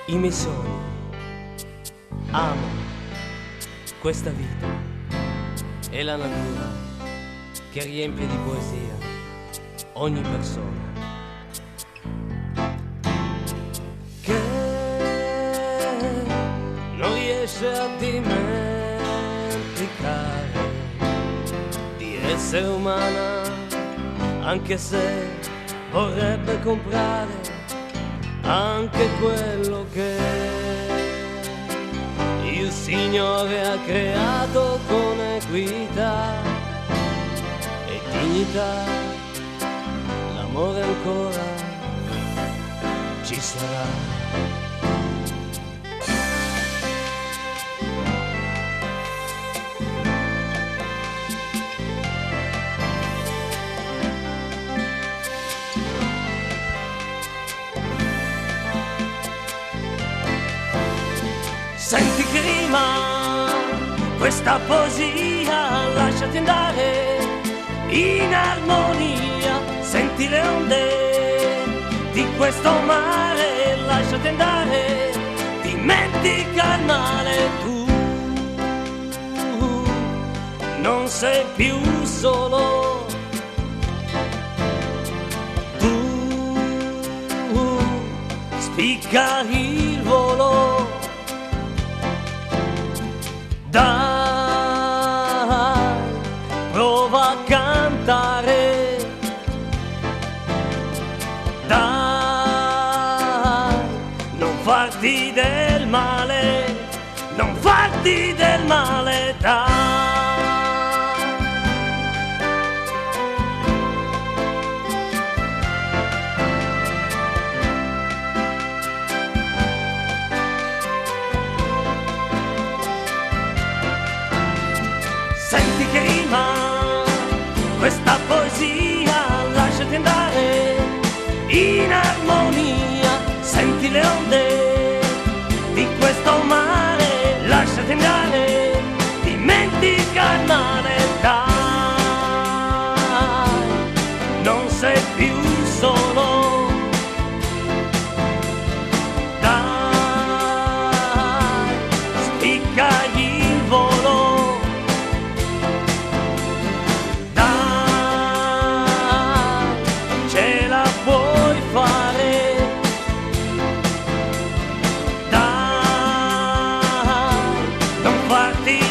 i miei sogni. Amo questa vita e la natura che riempie di poesia ogni persona. Che non riesce a dimenticare di essere umana, anche se vorrebbe comprare anche quello che il Signore ha creato con equità e dignità. L'amore ancora ci sarà. Senti che rima questa poesia, lasciati andare in armonia. Senti le onde di questo mare, lasciati andare, dimentica il male. Tu non sei più solo, tu spicca il volo. Dai, prova a cantare, dai, non farti del male, non farti del male, dai. Senti che rima questa poesia, lasciati andare in armonia. Senti le onde di questo mare, lasciati andare, dimentica il male. Dai, non sei più solo, dai, spicca il volo.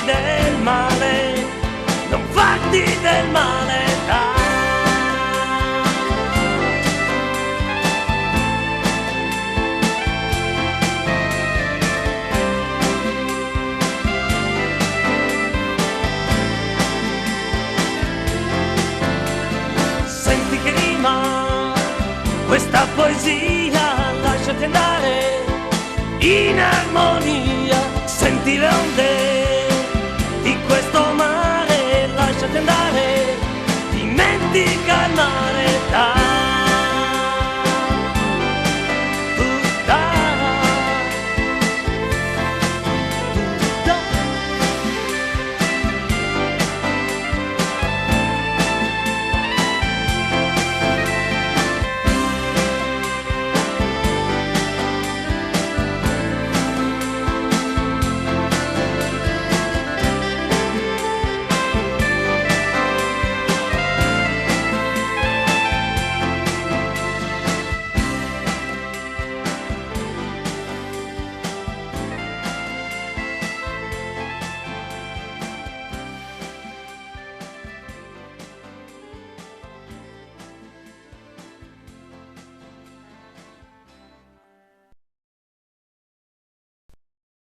Del male, non farti del male, dai. Senti che rima questa poesia, lasciati andare in armonia. Senti le onde di questo mare, lasciati andare, dimentica il mare, dai.